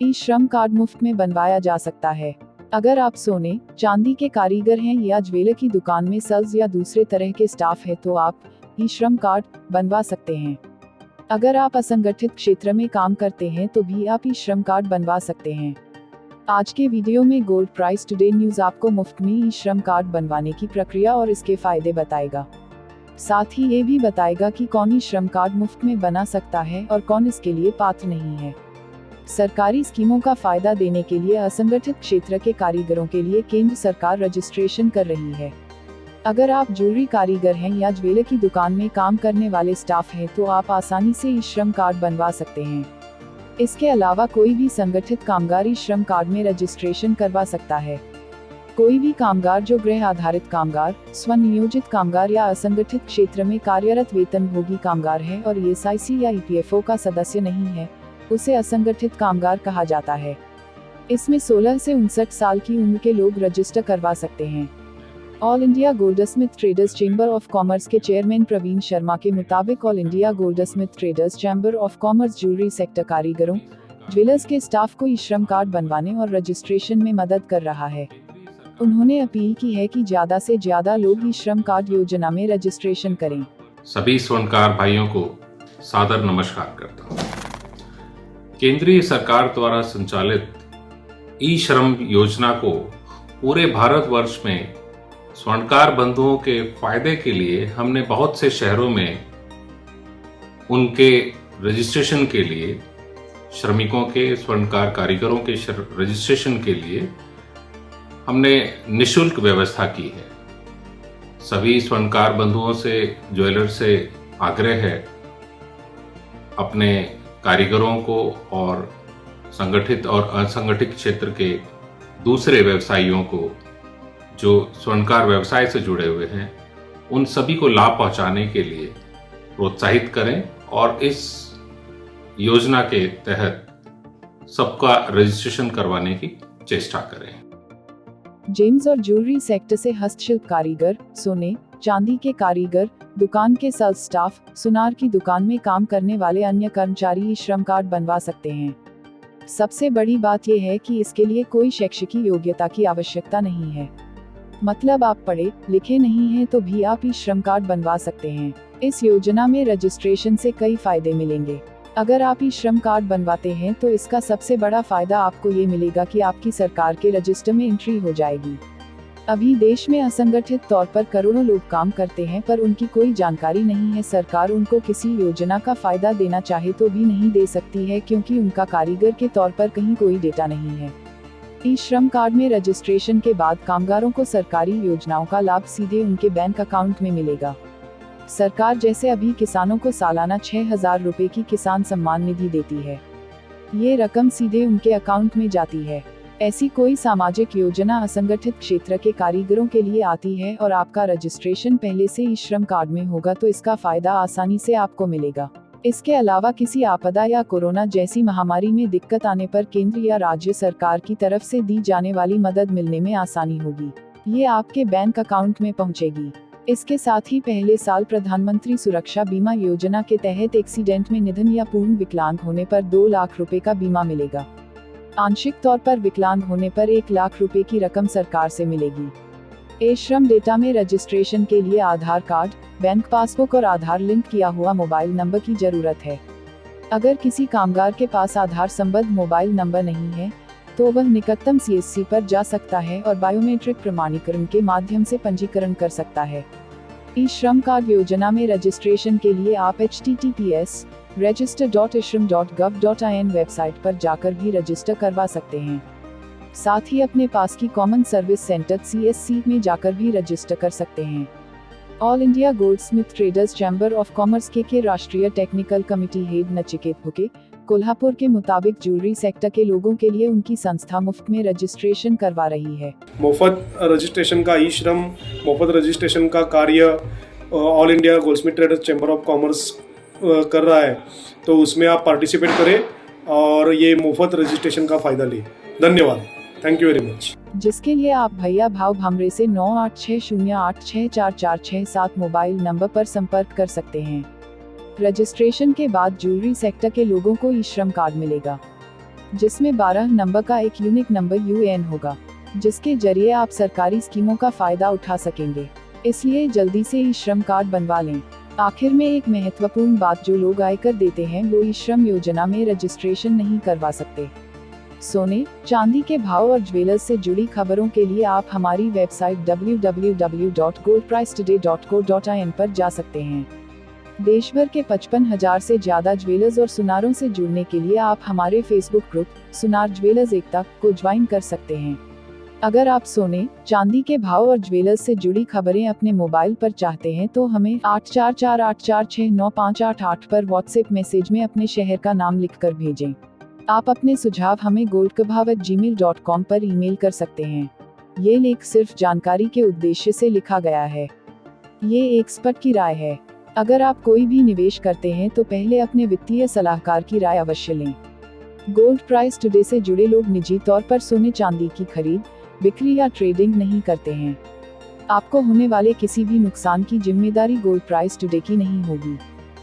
ई श्रम कार्ड मुफ्त में बनवाया जा सकता है। अगर आप सोने चांदी के कारीगर हैं या ज्वेलर की दुकान में सेल्स या दूसरे तरह के स्टाफ है तो आप ई श्रम कार्ड बनवा सकते हैं। अगर आप असंगठित क्षेत्र में काम करते हैं तो भी आप ई श्रम कार्ड बनवा सकते हैं। आज के वीडियो में गोल्ड प्राइस टुडे न्यूज आपको मुफ्त में ई श्रम कार्ड बनवाने की प्रक्रिया और इसके फायदे बताएगा। साथ ही ये भी बताएगा कि कौन ई श्रम कार्ड मुफ्त में बना सकता है और कौन इसके लिए पात्र नहीं है। सरकारी स्कीमों का फायदा देने के लिए असंगठित क्षेत्र के कारीगरों के लिए केंद्र सरकार रजिस्ट्रेशन कर रही है। अगर आप ज्वेलरी कारीगर हैं या ज्वेलर की दुकान में काम करने वाले स्टाफ हैं तो आप आसानी से ई श्रम कार्ड बनवा सकते हैं। इसके अलावा कोई भी संगठित कामगार ई श्रम कार्ड में रजिस्ट्रेशन करवा सकता है। कोई भी कामगार जो गृह आधारित कामगार, स्वनियोजित कामगार या असंगठित क्षेत्र में कार्यरत वेतनभोगी कामगार है और ESIC या EPFO का सदस्य नहीं है, उसे असंगठित कामगार कहा जाता है। इसमें 16 से 59 साल की उम्र के लोग रजिस्टर करवा सकते हैं। All India goldsmith traders chamber of commerce के चेयरमैन प्रवीण शर्मा के मुताबिक all India goldsmith traders chamber of commerce jewellery sector कारीगरों, ज्वेलर्स के स्टाफ को ई श्रम कार्ड बनवाने और रजिस्ट्रेशन में मदद कर रहा है। उन्होंने अपील की है कि ज्यादा से ज्यादा लोग ई श्रम कार्ड योजना में रजिस्ट्रेशन करें। सभी स्वर्णकार भाइयों को सादर नमस्कार करता हूँ। केंद्रीय सरकार द्वारा संचालित ई श्रम योजना को पूरे भारतवर्ष में स्वर्णकार बंधुओं के फायदे के लिए हमने बहुत से शहरों में उनके रजिस्ट्रेशन के लिए, श्रमिकों के, स्वर्णकार कारीगरों के रजिस्ट्रेशन के लिए हमने निःशुल्क व्यवस्था की है। सभी स्वर्णकार बंधुओं से, ज्वेलर से आग्रह है, अपने कारीगरों को और संगठित और असंगठित क्षेत्र के दूसरे व्यवसायियों को जो स्वर्णकार व्यवसाय से जुड़े हुए हैं, उन सभी को लाभ पहुंचाने के लिए प्रोत्साहित करें और इस योजना के तहत सबका रजिस्ट्रेशन करवाने की चेष्टा करें। जेम्स और ज्वेलरी सेक्टर से हस्तशिल्प कारीगर, सोने चांदी के कारीगर, दुकान के सेल्स स्टाफ, सुनार की दुकान में काम करने वाले अन्य कर्मचारी ई श्रम कार्ड बनवा सकते हैं। सबसे बड़ी बात यह है कि इसके लिए कोई शैक्षिक योग्यता की आवश्यकता नहीं है। मतलब आप पढ़े लिखे नहीं हैं तो भी आप ई श्रम कार्ड बनवा सकते हैं। इस योजना में रजिस्ट्रेशन से कई फायदे मिलेंगे। अगर आप ई श्रम कार्ड बनवाते हैं तो इसका सबसे बड़ा फायदा आपको ये मिलेगा कि आपकी सरकार के रजिस्टर में एंट्री हो जाएगी। अभी देश में असंगठित तौर पर करोड़ों लोग काम करते हैं पर उनकी कोई जानकारी नहीं है। सरकार उनको किसी योजना का फायदा देना चाहे तो भी नहीं दे सकती है क्योंकि उनका कारीगर के तौर पर कहीं कोई डेटा नहीं है। ई श्रम कार्ड में रजिस्ट्रेशन के बाद कामगारों को सरकारी योजनाओं का लाभ सीधे उनके बैंक अकाउंट में मिलेगा। सरकार जैसे अभी किसानों को सालाना 6,000 रुपए की किसान सम्मान निधि देती है, ये रकम सीधे उनके अकाउंट में जाती है। ऐसी कोई सामाजिक योजना असंगठित क्षेत्र के कारीगरों के लिए आती है और आपका रजिस्ट्रेशन पहले से ई श्रम कार्ड में होगा तो इसका फायदा आसानी से आपको मिलेगा। इसके अलावा किसी आपदा या कोरोना जैसी महामारी में दिक्कत आने पर केंद्र या राज्य सरकार की तरफ से दी जाने वाली मदद मिलने में आसानी होगी। ये आपके बैंक अकाउंट में पहुंचेगी। इसके साथ ही पहले साल प्रधानमंत्री सुरक्षा बीमा योजना के तहत एक्सीडेंट में निधन या पूर्ण विकलांग होने पर 2 लाख रुपए का बीमा मिलेगा। आंशिक तौर पर विकलांग होने पर 1 लाख रुपए की रकम सरकार से मिलेगी। ई श्रम डेटा में रजिस्ट्रेशन के लिए आधार कार्ड, बैंक पासबुक और आधार लिंक किया हुआ मोबाइल नंबर की जरूरत है। अगर किसी कामगार के पास आधार संबद्ध मोबाइल नंबर नहीं है तो वह निकटतम CSC पर जा सकता है और बायोमेट्रिक प्रमाणीकरण के माध्यम से पंजीकरण कर सकता है। ई श्रम कार्ड योजना में रजिस्ट्रेशन के लिए आप https://register.ishram.gov.in वेबसाइट पर जाकर भी रजिस्टर करवा सकते हैं। साथ ही अपने पास की कॉमन सर्विस सेंटर CSC में जाकर भी रजिस्टर कर सकते हैं। All India goldsmith traders chamber of commerce के राष्ट्रीय technical committee head Nachiket Bhuke, Kolhapur के मुताबिक ज्वेलरी सेक्टर के लोगों के लिए उनकी संस्था मुफ्त में रजिस्ट्रेशन करवा रही है। मुफ्त रजिस्ट्रेशन का ई श्रम मुफ्त रजिस्ट्रेशन का कार्य all India goldsmith traders chamber of commerce कर रहा है, तो उसमें आप पार्टिसिपेट करें और ये मुफ्त रजिस्ट्रेशन का फ़ायदा लें। धन्यवाद, थैंक यू वेरी मच। जिसके लिए आप भैया भाव भमरे से 9860864467 मोबाइल नंबर पर संपर्क कर सकते हैं। रजिस्ट्रेशन के बाद ज्वेलरी सेक्टर के लोगों को ई श्रम कार्ड मिलेगा। जिसमें 12 नंबर का एक यूनिक नंबर UAN होगा, जिसके जरिए आप सरकारी स्कीमों का फायदा उठा सकेंगे। इसलिए जल्दी से ई श्रम कार्ड बनवा लें। आखिर में एक महत्वपूर्ण बात, जो लोग आयकर देते हैं वो ई श्रम योजना में रजिस्ट्रेशन नहीं करवा सकते। सोने, चांदी के भाव और ज्वेलर्स से जुड़ी खबरों के लिए आप हमारी वेबसाइट www.goldpricetoday.co.in पर जा सकते हैं। देश भर के 55,000 से ज्यादा ज्वेलर्स और सुनारों से जुड़ने के लिए आप हमारे फेसबुक ग्रुप सुनार ज्वेलर्स एकता को ज्वाइन कर सकते हैं। अगर आप सोने, चांदी के भाव और ज्वेलर्स से जुड़ी खबरें अपने मोबाइल पर चाहते हैं तो हमें 8448469588 पर व्हाट्सएप मैसेज में अपने शहर का नाम लिखकर भेजें। आप अपने सुझाव हमें goldkabhav@gmail.com पर ईमेल कर सकते हैं। ये लेख सिर्फ जानकारी के उद्देश्य से लिखा गया है। ये एक एक्सपर्ट की राय है। अगर आप कोई भी निवेश करते हैं तो पहले अपने वित्तीय सलाहकार की राय अवश्य लें। गोल्ड प्राइस टुडे से जुड़े लोग निजी तौर पर सोने चांदी की खरीद, बिक्री या ट्रेडिंग नहीं करते हैं। आपको होने वाले किसी भी नुकसान की जिम्मेदारी गोल्ड प्राइस टुडे की नहीं होगी।